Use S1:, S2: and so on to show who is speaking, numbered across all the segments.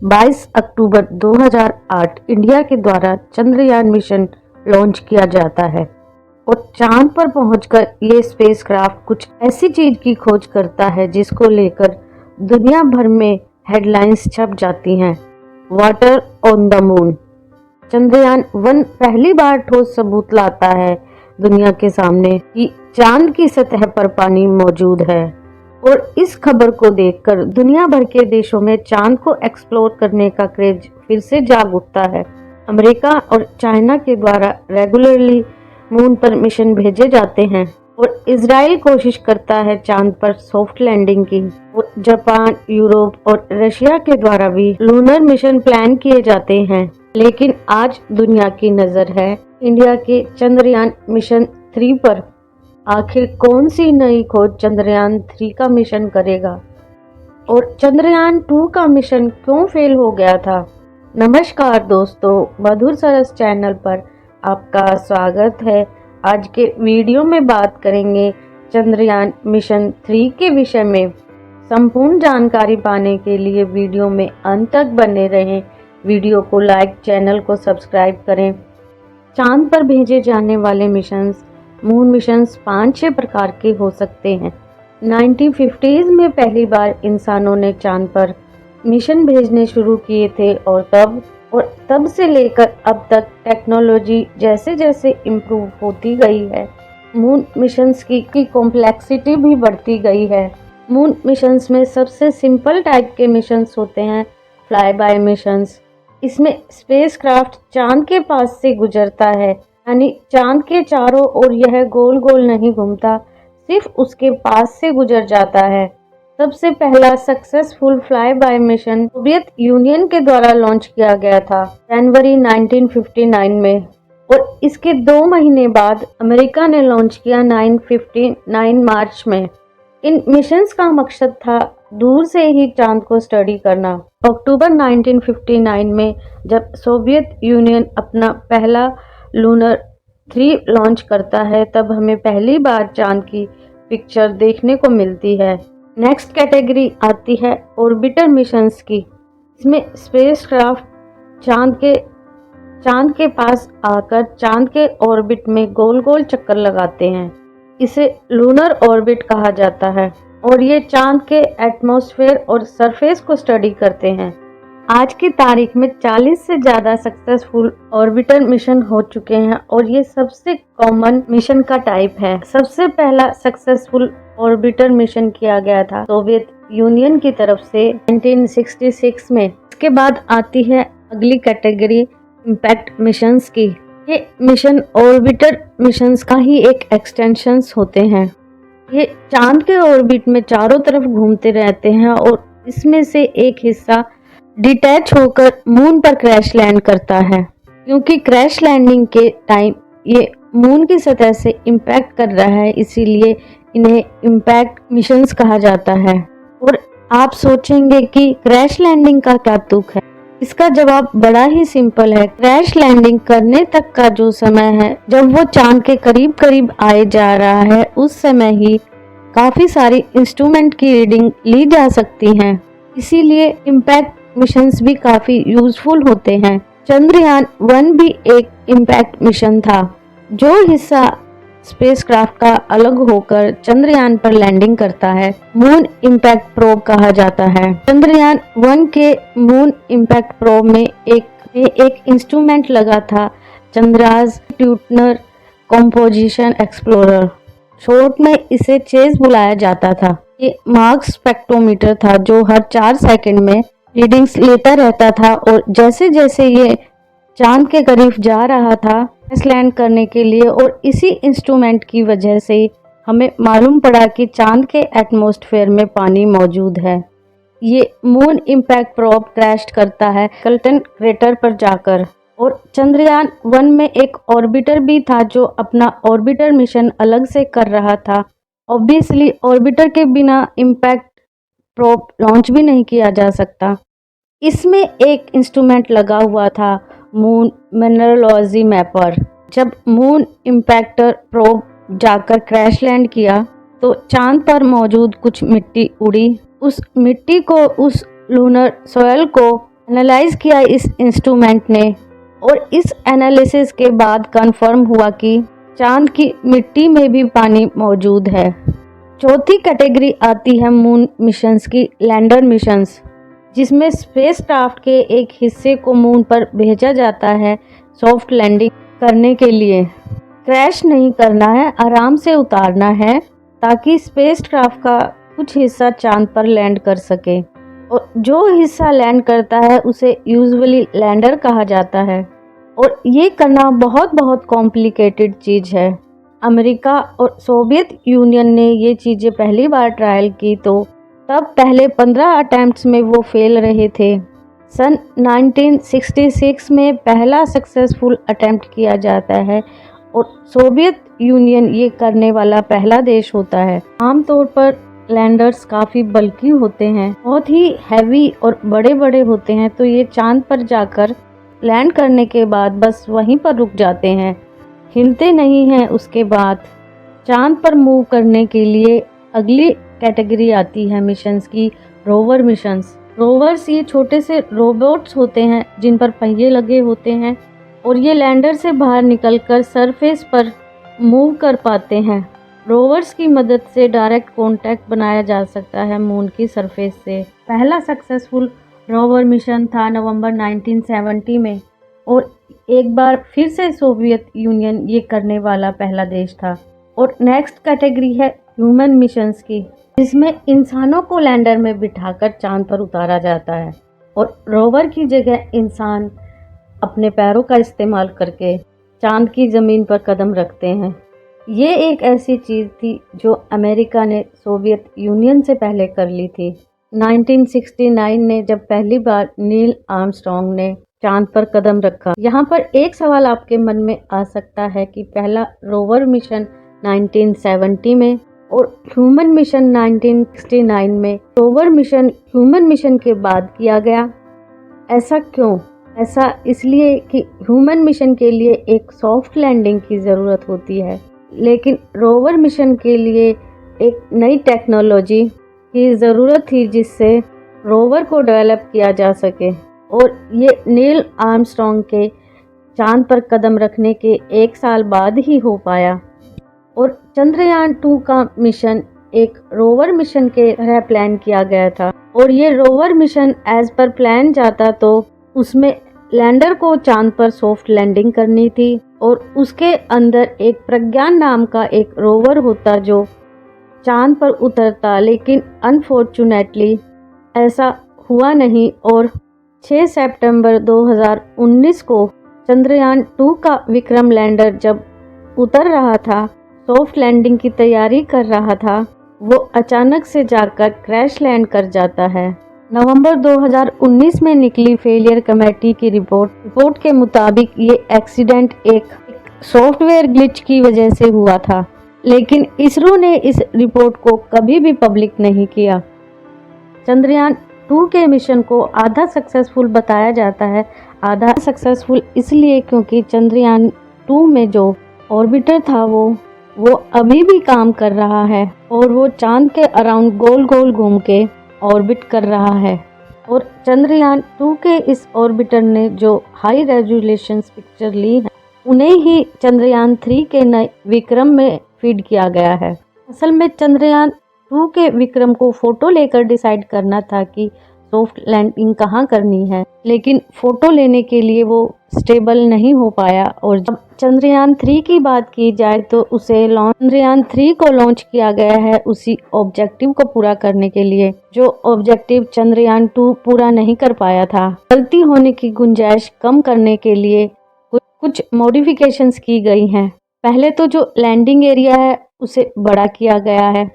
S1: 22 अक्टूबर 2008 India के द्वारा Chandrayaan mission launch किया जाता है और चांद पर पहुंचकर ये स्पेसक्राफ्ट कुछ ऐसी चीज की खोज करता है जिसको लेकर दुनिया भर में हेडलाइंस छप जाती हैं। Water on the moon. Chandrayaan 1 पहली बार ठोस सबूत लाता है दुनिया के सामने कि चांद की सतह पर पानी मौजूद है और इस खबर को देखकर दुनिया भर के देशों में चांद को एक्सप्लोर करने का क्रेज फिर से जाग उठता है। अमेरिका और चाइना के द्वारा रेगुलरली मून पर मिशन भेजे जाते हैं और इजराइल कोशिश करता है चांद पर सॉफ्ट लैंडिंग की और जापान, यूरोप और रशिया के द्वारा भी लूनर मिशन प्लान किए जाते हैं। लेकिन आज दुनिया की नजर है इंडिया के चंद्रयान मिशन 3 पर। आखिर कौन सी नई खोज चंद्रयान 3 का मिशन करेगा और चंद्रयान 2 का मिशन क्यों फेल हो गया था। नमस्कार दोस्तों, मधुर सरस चैनल पर आपका स्वागत है। आज के वीडियो में बात करेंगे चंद्रयान मिशन 3 के विषय में। संपूर्ण जानकारी पाने के लिए वीडियो में अंत तक बने रहें। वीडियो को लाइक, चैनल को सब्सक्राइब करें। चांद पर भेजे जाने वाले मिशंस मून मिशंस 5-6 प्रकार के हो सकते हैं। 1950s में पहली बार इंसानों ने चांद पर मिशन भेजने शुरू किए थे और तब से लेकर अब तक टेक्नोलॉजी जैसे जैसे इम्प्रूव होती गई है, मून मिशंस की कॉम्प्लेक्सिटी भी बढ़ती गई है। मून मिशंस में सबसे सिंपल टाइप के मिशंस होते हैं फ्लाई बाय मिशंस। इसमें स्पेसक्राफ्ट चांद के पास से गुजरता है, यानी चांद के चारों ओर यह गोल गोल नहीं घूमता, सिर्फ उसके पास से गुजर जाता है। सबसे पहला successful fly bye mission Soviet union के द्वारा लॉन्च किया गया था जनवरी 1959 में और इसके 2 महीने बाद अमेरिका ने लॉन्च किया 9 मार्च में। इन मिशंस का मकसद था दूर से ही चांद को स्टडी करना। अक्टूबर 1959 में जब सोवियत यूनियन अपना पहला लूनर 3 लॉन्च करता है तब हमें पहली बार चांद की पिक्चर देखने को मिलती है। नेक्स्ट कैटेगरी आती है ऑर्बिटर मिशंस की। इसमें स्पेसक्राफ्ट चांद के पास आकर चांद के ऑर्बिट में गोल गोल चक्कर लगाते हैं। इसे लूनर ऑर्बिट कहा जाता है और ये चांद के एटमॉस्फेयर और सरफेस को स्टडी करते हैं। आज की तारीख में 40 से ज़्यादा सक्सेसफुल ऑर्बिटर मिशन हो चुके हैं और ये सबसे कॉमन मिशन का टाइप है। सबसे पहला सक्सेसफुल ऑर्बिटर मिशन किया गया था सोवियत यूनियन की तरफ से 1966 में। इसके बाद आती है अगली कैटेगरी इम्पैक्ट मिशंस की। ये मिशन ऑर्बिटर मिशंस का ही एक एक्सटेंशंस होते हैं। ये चांद के ऑर्बिट में चारों तरफ घूमते रहते हैं और इसमें से एक हिस्सा डिटैच होकर मून पर क्रैश लैंड करता है। क्योंकि क्रैश लैंडिंग के टाइम ये मून की सतह से इम्पैक्ट कर रहा है, इसीलिए इन्हें इम्पैक्ट मिशंस कहा जाता है। और आप सोचेंगे कि क्रैश लैंडिंग का क्या तुक है। इसका जवाब बड़ा ही सिंपल है। क्रैश लैंडिंग करने तक का जो समय है, जब वो चांद के करीब करीब आए जा रहा है, उस समय ही काफी सारी इंस्ट्रूमेंट की रीडिंग ली जा सकती हैं। इसीलिए इम्पैक्ट मिशंस भी काफी यूजफुल होते हैं। चंद्रयान 1 भी एक इम्पैक्ट मिशन था। जो हिस्सा स्पेसक्राफ्ट का अलग होकर चंद्रयान पर लैंडिंग करता है, मून इम्पैक्ट प्रोब कहा जाता है। चंद्रयान 1 के मून इम्पैक्ट प्रोब में एक इंस्ट्रूमेंट लगा था, चंद्रास ट्यूटनर कंपोजिशन एक्सप्लोरर। शॉर्ट में इसे चेस बुलाया जाता था। ये मार्स स्पेक्ट्रोमीटर था जो हर 4 सेकंड में रीडिंग्स लेता रहता था और जैसे जैसे ये चांद के करीब जा रहा था लैंड करने के लिए, और इसी इंस्ट्रूमेंट की वजह से हमें मालूम पड़ा कि चांद के एटमॉस्फेयर में पानी मौजूद है। ये मून इम्पैक्ट प्रोब क्रैश करता है स्केलेटन क्रेटर पर जाकर। और चंद्रयान 1 में एक ऑर्बिटर भी था जो अपना ऑर्बिटर मिशन अलग से कर रहा था। ऑब्वियसली ऑर्बिटर के बिना इम्पैक्ट प्रोब लॉन्च भी नहीं किया जा सकता। इसमें एक इंस्ट्रूमेंट लगा हुआ था, मून मिनरलॉजी मैपर। जब मून इम्पैक्टर प्रोब जाकर क्रैश लैंड किया तो चांद पर मौजूद कुछ मिट्टी उड़ी। उस मिट्टी को, उस लूनर सॉयल को एनालाइज किया इस इंस्ट्रूमेंट ने, और इस एनालिसिस के बाद कंफर्म हुआ कि चांद की मिट्टी में भी पानी मौजूद है। चौथी कैटेगरी आती है मून मिशंस की, लैंडर मिशंस, जिसमें स्पेसक्राफ्ट के एक हिस्से को मून पर भेजा जाता है सॉफ्ट लैंडिंग करने के लिए। क्रैश नहीं करना है, आराम से उतारना है ताकि स्पेसक्राफ्ट का कुछ हिस्सा चांद पर लैंड कर सके, और जो हिस्सा लैंड करता है उसे यूजुअली लैंडर कहा जाता है। और ये करना बहुत बहुत कॉम्प्लिकेटेड चीज़ है। अमेरिका और सोवियत यूनियन ने ये चीज़ें पहली बार ट्रायल की तो तब पहले 15 अटेम्प्ट्स में वो फेल रहे थे। सन 1966 में पहला सक्सेसफुल अटेम्प्ट किया जाता है और सोवियत यूनियन ये करने वाला पहला देश होता है। आमतौर पर लैंडर्स काफ़ी बल्कि होते हैं, बहुत ही हैवी और बड़े बड़े होते हैं, तो ये चांद पर जाकर लैंड करने के बाद बस वहीं पर रुक जाते हैं, हिलते नहीं हैं। उसके बाद चांद पर मूव करने के लिए अगली कैटेगरी आती है मिशंस की, रोवर मिशंस। रोवर्स ये छोटे से रोबोट्स होते हैं जिन पर पहिए लगे होते हैं, और ये लैंडर से बाहर निकलकर सरफेस पर मूव कर पाते हैं। रोवर्स की मदद से डायरेक्ट कांटेक्ट बनाया जा सकता है मून की सरफेस से। पहला सक्सेसफुल रोवर मिशन था नवंबर 1970 में, और एक बार फिर से सोवियत यूनियन ये करने वाला पहला देश था। और नेक्स्ट कैटेगरी है ह्यूमन मिशंस की, जिसमें इंसानों को लैंडर में बिठाकर चांद पर उतारा जाता है, और रोवर की जगह इंसान अपने पैरों का इस्तेमाल करके चांद की ज़मीन पर कदम रखते हैं। ये एक ऐसी चीज़ थी जो अमेरिका ने सोवियत यूनियन से पहले कर ली थी। 1969 ने जब पहली बार नील आर्मस्ट्रॉन्ग ने चांद पर कदम रखा। यहाँ पर एक सवाल आपके मन में आ सकता है कि पहला रोवर मिशन 1970 में और ह्यूमन मिशन 1969 में, रोवर मिशन ह्यूमन मिशन के बाद किया गया, ऐसा क्यों? ऐसा इसलिए कि ह्यूमन मिशन के लिए एक सॉफ्ट लैंडिंग की ज़रूरत होती है, लेकिन रोवर मिशन के लिए एक नई टेक्नोलॉजी की ज़रूरत थी जिससे रोवर को डेवलप किया जा सके, और ये नील आर्मस्ट्रॉन्ग के चांद पर कदम रखने के 1 साल बाद ही हो पाया। और चंद्रयान 2 का मिशन एक रोवर मिशन के तरह प्लान किया गया था, और ये rover mission as per plan जाता तो उसमें लैंडर को चांद पर सॉफ्ट लैंडिंग करनी थी, और उसके अंदर एक प्रज्ञान नाम का एक रोवर होता जो चांद पर उतरता, लेकिन अनफॉर्चुनेटली ऐसा हुआ नहीं। और 6 सितंबर 2019 को चंद्रयान 2 का विक्रम लैंडर जब उतर रहा था, सॉफ्ट लैंडिंग की तैयारी कर रहा था, वो अचानक से जाकर क्रैश लैंड कर जाता है। नवंबर 2019 में निकली फेलियर कमेटी की रिपोर्ट के मुताबिक ये एक्सीडेंट एक सॉफ्टवेयर ग्लिच की वजह से हुआ था, लेकिन इसरो ने इस रिपोर्ट को कभी भी पब्लिक नहीं किया। चंद्रयान 2 के मिशन को आधा सक्सेसफुल बताया जाता है। आधा सक्सेसफुल इसलिए क्योंकि चंद्रयान 2 में जो ऑर्बिटर था वो अभी भी काम कर रहा है, और वो चांद के अराउंड गोल गोल घूम के ऑर्बिट कर रहा है। और चंद्रयान 2 के इस ऑर्बिटर ने जो हाई रेजोल्यूशन पिक्चर ली है, उन्हें ही चंद्रयान 3 के नए विक्रम में फीड किया गया है। असल में चंद्रयान 2 के विक्रम को फोटो लेकर डिसाइड करना था कि सॉफ्ट लैंडिंग कहाँ करनी है, लेकिन फ़ोटो लेने के लिए वो स्टेबल नहीं हो पाया। और जब चंद्रयान 3 की बात की जाए तो चंद्रयान 3 को लॉन्च किया गया है उसी ऑब्जेक्टिव को पूरा करने के लिए, जो ऑब्जेक्टिव चंद्रयान 2 पूरा नहीं कर पाया था। गलती होने की गुंजाइश कम करने के लिए कुछ मॉडिफिकेशंस की गई हैं। पहले तो जो लैंडिंग एरिया है उसे बड़ा किया गया है।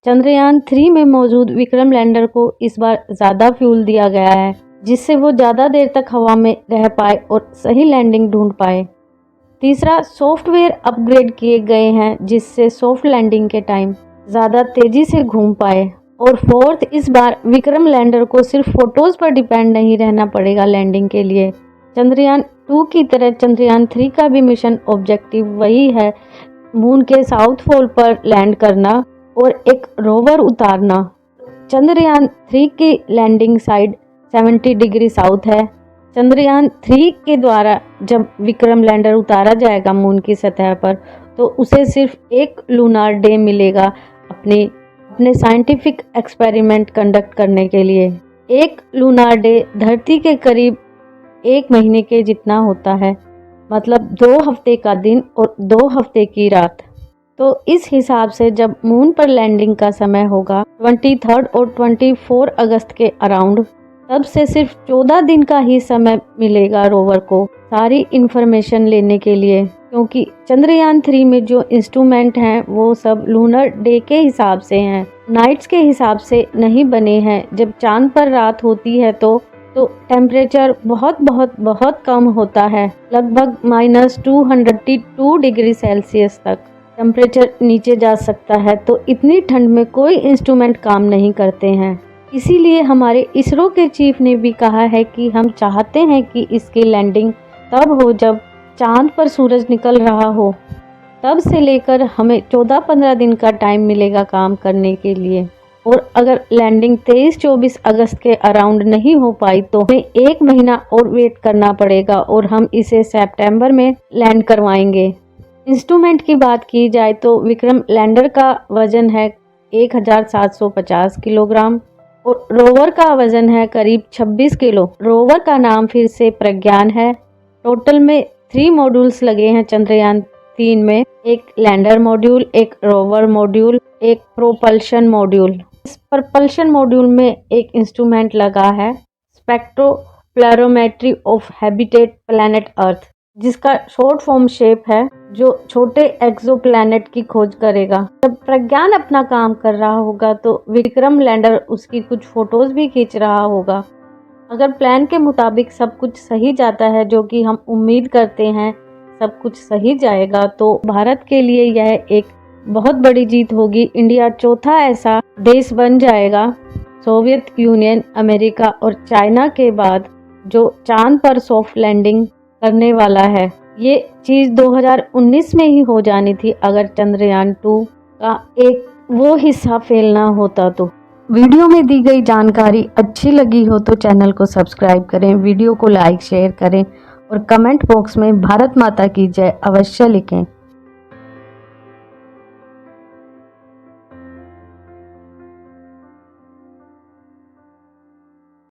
S1: चंद्रयान 3 में मौजूद विक्रम लैंडर को इस बार ज़्यादा फ्यूल दिया गया है, जिससे वो ज़्यादा देर तक हवा में रह पाए और सही लैंडिंग ढूंढ पाए। तीसरा, सॉफ्टवेयर अपग्रेड किए गए हैं जिससे सॉफ्ट लैंडिंग के टाइम ज़्यादा तेज़ी से घूम पाए। और फोर्थ, इस बार विक्रम लैंडर को सिर्फ फोटोज़ पर डिपेंड नहीं रहना पड़ेगा लैंडिंग के लिए। चंद्रयान 2 की तरह चंद्रयान 3 का भी मिशन ऑब्जेक्टिव वही है, मून के साउथ पोल पर लैंड करना और एक रोवर उतारना। चंद्रयान 3 की लैंडिंग साइट 70 डिग्री साउथ है। चंद्रयान 3 के द्वारा जब विक्रम लैंडर उतारा जाएगा मून की सतह पर, तो उसे सिर्फ एक लूनार डे मिलेगा अपने साइंटिफिक एक्सपेरिमेंट कंडक्ट करने के लिए। एक लूनार डे धरती के करीब 1 महीने के जितना होता है, मतलब 2 हफ्ते का दिन और 2 हफ्ते की रात। तो इस हिसाब से जब मून पर लैंडिंग का समय होगा 23 और 24 अगस्त के अराउंड, तब से सिर्फ 14 दिन का ही समय मिलेगा रोवर को सारी इंफॉर्मेशन लेने के लिए, क्योंकि चंद्रयान 3 में जो इंस्ट्रूमेंट हैं वो सब लूनर डे के हिसाब से हैं, नाइट्स के हिसाब से नहीं बने हैं। जब चांद पर रात होती है तो टेम्परेचर बहुत कम होता है, लगभग -202 डिग्री सेल्सियस तक टेम्परेचर नीचे जा सकता है। तो इतनी ठंड में कोई इंस्ट्रूमेंट काम नहीं करते हैं। इसीलिए हमारे इसरो के चीफ ने भी कहा है कि हम चाहते हैं कि इसकी लैंडिंग तब हो जब चांद पर सूरज निकल रहा हो। तब से लेकर हमें 14-15 दिन का टाइम मिलेगा काम करने के लिए। और अगर लैंडिंग 23-24 अगस्त के अराउंड नहीं हो पाई तो हमें 1 महीना और वेट करना पड़ेगा और हम इसे सितंबर में लैंड करवाएंगे। इंस्ट्रूमेंट की बात की जाए तो विक्रम लैंडर का वजन है 1750 किलोग्राम और रोवर का वजन है करीब 26 किलो। रोवर का नाम फिर से प्रज्ञान है। टोटल में 3 मॉड्यूल्स लगे हैं चंद्रयान 3 में, एक लैंडर मॉड्यूल, एक रोवर मॉड्यूल, एक प्रोपल्शन मॉड्यूल। इस प्रोपल्शन मॉड्यूल में एक इंस्ट्रूमेंट लगा है स्पेक्ट्रोप्लैरोमेट्री ऑफ हैबिटेट प्लैनेट अर्थ, जिसका शॉर्ट फॉर्म शेप है, जो छोटे एक्सोप्लैनेट की खोज करेगा। जब प्रज्ञान अपना काम कर रहा होगा तो विक्रम लैंडर उसकी कुछ फोटोज भी खींच रहा होगा। अगर प्लान के मुताबिक सब कुछ सही जाता है, जो कि हम उम्मीद करते हैं सब कुछ सही जाएगा, तो भारत के लिए यह एक बहुत बड़ी जीत होगी। इंडिया चौथा ऐसा देश बन जाएगा सोवियत यूनियन, अमेरिका और चाइना के बाद जो चांद पर सॉफ्ट लैंडिंग करने वाला है। ये चीज़ 2019 में ही हो जानी थी अगर चंद्रयान 2 का एक वो हिस्सा फेल ना होता तो। वीडियो में दी गई जानकारी अच्छी लगी हो तो चैनल को सब्सक्राइब करें, वीडियो को लाइक शेयर करें और कमेंट बॉक्स में भारत माता की जय अवश्य लिखें।